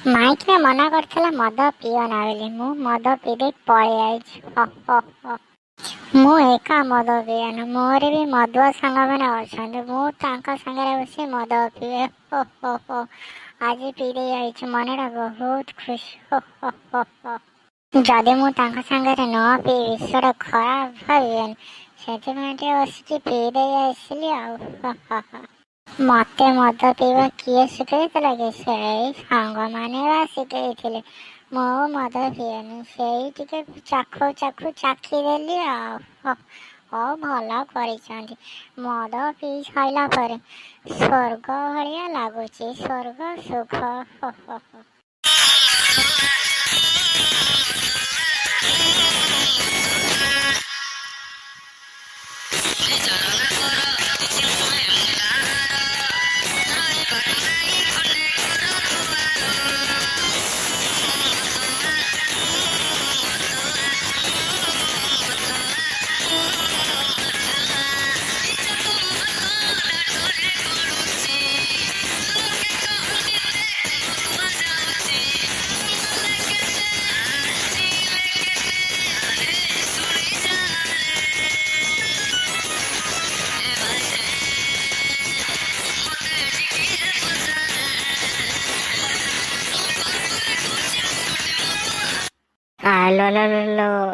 ମାଇକିନା ମନା କରିଥିଲା ମଦ ପିଅନା ବୋଲି। ମୁଁ ମଦ ପିଇଦେଇ ପଳେଇ ଆଇଛି। ମୁଁ ଏକା ମଦ ପିଏନି, ମୋର ବି ମଦୁଆ ସାଙ୍ଗମାନେ ଅଛନ୍ତି। ମୁଁ ତାଙ୍କ ସାଙ୍ଗରେ ବସି ମଦ ପିଏ। ଆଜି ପିଇଦେଇ ଯାଇଛି, ମନଟା ବହୁତ ଖୁସି। ଯଦି ମୁଁ ତାଙ୍କ ସାଙ୍ଗରେ ନ ପିଇବି ସେଟା ଖରାପ ଭାବିବେନି, ସେଥିପାଇଁ ଟିକେ ବସିକି ପିଇଦେଇ ଆସିଲି ଆଉ। ମତେ ମଦ ପିଇବା କିଏ ଶିଖେଇଥିଲା କି? ସେଇ ସାଙ୍ଗମାନେ ବା ଶିଖେଇଥିଲେ। ମୁଁ ମଦ ପିଏନି, ସେଇ ଟିକେ ଚାଖିଦେଲି ଆଉ। ହଉ ଭଲ କରିଛନ୍ତି। ମଦ ପିଇ ସାଇଲା ପରେ ସ୍ୱର୍ଗ ଭଳିଆ ଲାଗୁଛି, ସ୍ୱର୍ଗ ସୁଖ।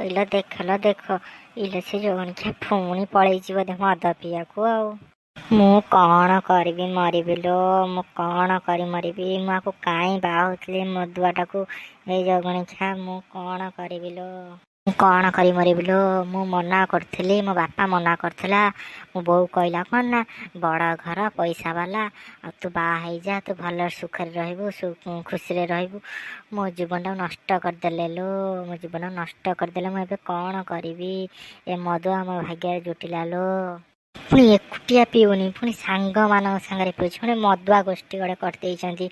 ଇଲୋ ଦେଖ ଇଲୋ ସେ ଜଣିକିଆ ପୁଣି ପଳେଇଛି ବୋଧେ ମଦ ପିଇବାକୁ ଆଉ। ମୁଁ କଣ କରିବି ମରିବି ଲୋ, ମୁଁ କଣ କରି ମରିବି? ମୁଁ ଆକୁ କାହିଁ ବାହା ହଉଥିଲି ମଦୁଆଟାକୁ, ଏଇ ଜଗଣିଖିଆ ମୁଁ କଣ କରିବି ଲୋ? ମୁଁ କଣ କରି ମରିବି ଲୋ? ମୁଁ ମନା କରୁଥିଲି, ମୋ ବାପା ମନା କରିଥିଲା। ମୋ ବୋଉ କହିଲା କଣ ନା, ବଡ଼ ଘର ପଇସା ବାଲା, ଆଉ ତୁ ବାହା ହେଇଯା, ତୁ ଭଲ ସୁଖରେ ରହିବୁ, ଖୁସିରେ ରହିବୁ। ମୋ ଜୀବନଟାକୁ ନଷ୍ଟ କରିଦେଲେ ଲୋ, ମୋ ଜୀବନ ନଷ୍ଟ କରିଦେଲେ। ମୁଁ ଏବେ କଣ କରିବି? ଏ ମଦୁଆ ମୋ ଭାଗ୍ୟରେ ଜୁଟିଲା ଲୋ। ପୁଣି ଏକୁଟିଆ ପିଉନି, ପୁଣି ସାଙ୍ଗମାନଙ୍କ ସାଙ୍ଗରେ ପିଉଛି, ପୁଣି ମଦୁଆ ଗୋଷ୍ଠୀ ଗୋଟେ କରିଦେଇଛନ୍ତି।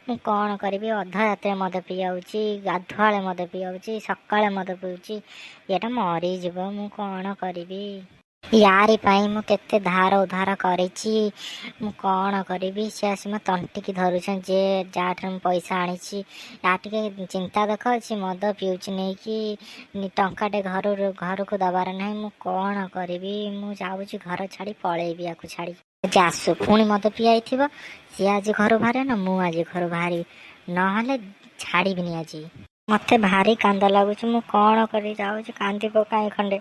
ମୁଁ କଣ କରିବି? ଅଧ ରାତିରେ ମଦ ପିଇଯାଉଛି, ଗାଧୁଆଳେ ମଦ ପିଇଯାଉଛି, ସକାଳେ ମଦ ପିଉଛି। ଏଟା ମରିଯିବ, ମୁଁ କଣ କରିବି? ୟାରି ପାଇଁ ମୁଁ କେତେ ଧାର ଉଧାର କରିଛି, ମୁଁ କଣ କରିବି? ସେ ଆସି ମୋ ତଣ୍ଟିକି ଧରୁଛନ୍ତି ଯେ ଯାହାଠାରୁ ମୁଁ ପଇସା ଆଣିଛି। ୟା ଟିକେ ଚିନ୍ତା ଦେଖ, ଅଛି ମଦ ପିଉଛି ନେଇକି ଟଙ୍କାଟେ ଘରକୁ ଦବାର ନାହିଁ। ମୁଁ କଣ କରିବି? ମୁଁ ଯାଉଛି ଘର ଛାଡ଼ି ପଳେଇବି, ୟାକୁ ଛାଡ଼ି। ଆଜି ଆସୁ, ପୁଣି ମଦ ପିଆଇଥିବ, ସିଏ ଆଜି ଘରୁ ବାହାରେ ନା, ମୁଁ ଆଜି ଘରୁ ବାହାରିବି, ନହେଲେ ଛାଡ଼ିବିନି ଆଜି। ମତେ ଭାରି କାନ୍ଦ ଲାଗୁଛି, ମୁଁ କଣ କରି ଯାଉଛି କାନ୍ଦି ପକାଇ ଖଣ୍ଡେ।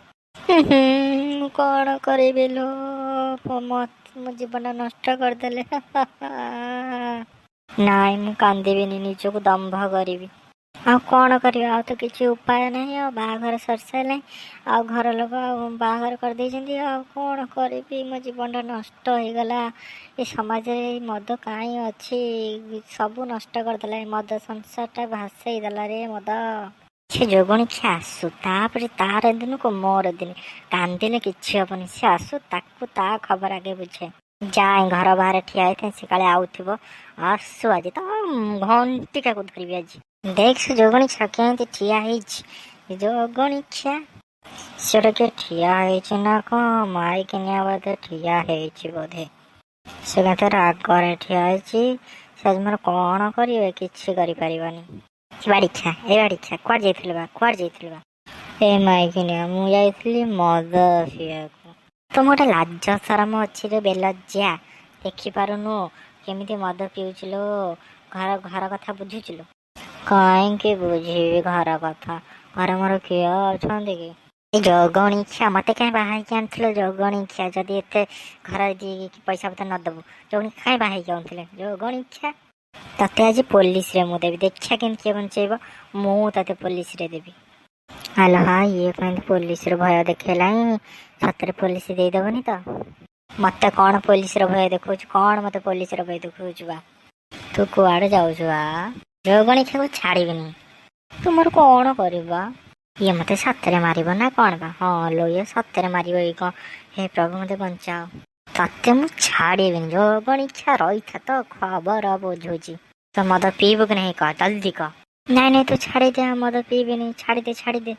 ମୁଁ କଣ କରିବି ଲୋ? ମୋ ଜୀବନ ନଷ୍ଟ କରିଦେଲେ। ନାଇଁ ମୁଁ କାନ୍ଦିବିନି, ନିଜକୁ ଦମ୍ଭ କରିବି। ଆଉ କଣ କରିବା? ଆଉ ତ କିଛି ଉପାୟ ନାହିଁ। ଆଉ ବାହାଘର ସରିସାରିଲାଣି, ଆଉ ଘର ଲୋକ ଆଉ ବାହାଘର କରିଦେଇଛନ୍ତି। ଆଉ କଣ କରିବି? ମୋ ଜୀବନଟା ନଷ୍ଟ ହେଇଗଲା। ଏ ସମାଜରେ ଏଇ ମଦ କାହିଁ ଅଛି? ସବୁ ନଷ୍ଟ କରିଦେଲା ଏ ମଦ, ସଂସାରଟା ଭାସେଇ ଦେଲା ରେ ମଦ। ସେ ଯୋଗଣିଖିଆ ଆସୁ, ତାପରେ ତାର ଦିନକୁ ମୋର ଦିନ। କାନ୍ଦିଲେ କିଛି ହବନି, ସେ ଆସୁ, ତାକୁ ତା ଖବର ଆଗେ ବୁଝେ। ଯାଏ ଘର ବାହାରେ ଠିଆ ହେଇଥାଏ, ସେ କାଳେ ଆଉଥିବ। ଆସୁ ଆଜି ତ ଘଣ୍ଟିକାକୁ ଧରିବି ଆଜି। ଦେଖ ସେ ଯୋଗଣିଖିଆ କେମିତି ଠିଆ ହେଇଛି। ଯୋଗଣିଖିଆ ସେଟା କିଏ ଠିଆ ହେଇଛି ନା କଣ? ମାଇକିନିଆ ବୋଧେ ଠିଆ ହେଇଛି ବୋଧେ। ସେ କେତେ ରାଗରେ ଠିଆ ହେଇଛି। ସେ ଆଜି ମୋର କଣ କରିବେ? କିଛି କରିପାରିବନି। ଏ ବାଡ଼ିଖିଆ କୁଆଡ଼େ ଯାଇଥିଲୁ ବା? ଏ ମାଇକିନିଆ, ମୁଁ ଯାଇଥିଲି ମଦ ପିଇବାକୁ। ତମ ଗୋଟେ ଲାଜ ସରମ ଅଛି ରେ ବେଲଜ୍ଜା, ଦେଖିପାରୁନୁ କେମିତି ମଦ ପିଉଥିଲୁ? ଘର କଥା ବୁଝୁଥିଲୁ? କାହିଁକି ବୁଝିବି ଘର କଥା? ଘରେ ମୋର କିଏ ଅଛନ୍ତି କି? ଏ ଜଗଣିଖିଆ, ମତେ କାହିଁ ବାହା ହେଇକି ଆଣିଥିଲ? ଜଗଣିଖିଆ, ଯଦି ଏତେ ଘର ପଇସା ପତ୍ର ନଦବୁ, ଜଗଣିଖିଆ କାହିଁ ବାହା ହେଇକି ଆଣୁଥିଲେ? ଜଗଣିଖିଆ, ତତେ ଆଜି ପୋଲିସରେ ମୁଁ ଦେବି, ଦେଖିଆ କେମିତି କିଏ ବଞ୍ଚେଇବ। ମୁଁ ତତେ ପୋଲିସରେ ଦେବି। ଆଲୋ ହଁ, ଇଏ କେମିତି ପୋଲିସର ଭୟ ଦେଖେଇଲାଣି? ସତରେ ପୋଲିସ ଦେଇଦବନି ତ? ମତେ କଣ ପୋଲିସର ଭୟ ଦେଖାଉଛୁ? କଣ ମତେ ପୋଲିସର ଭୟ ଦେଖାଉଛୁ ବା? ତୁ କୁଆଡେ ଯାଉଛୁ ବା? ଜଗଣିଖିଆକୁ ଛାଡ଼ିବିନି। ତୁ ମୋର କଣ କରିବୁ? ଇଏ ମତେ ସତରେ ମାରିବ ନା କଣ ବା? ହଁ ଲୋ, ଇଏ ସତରେ ମାରିବ। ଏଇ କଣ? ହେ ପ୍ରଭୁ ମତେ ବଞ୍ଚାଅ, ତତେ ମୁଁ ଛାଡ଼ିବିନି। ଜଗଣିଖିଆ ରହିଥା, ତ ଖବର ବୁଝୁଛି। ତ ମଦ ପିଇବୁ କି ନାହିଁ କହ, ଜଲ୍ଦି କହ। ନାଇଁ ତୁ ଛାଡ଼ିଦେ, ମଦ ପିଇବିନି, ଛାଡ଼ିଦେ।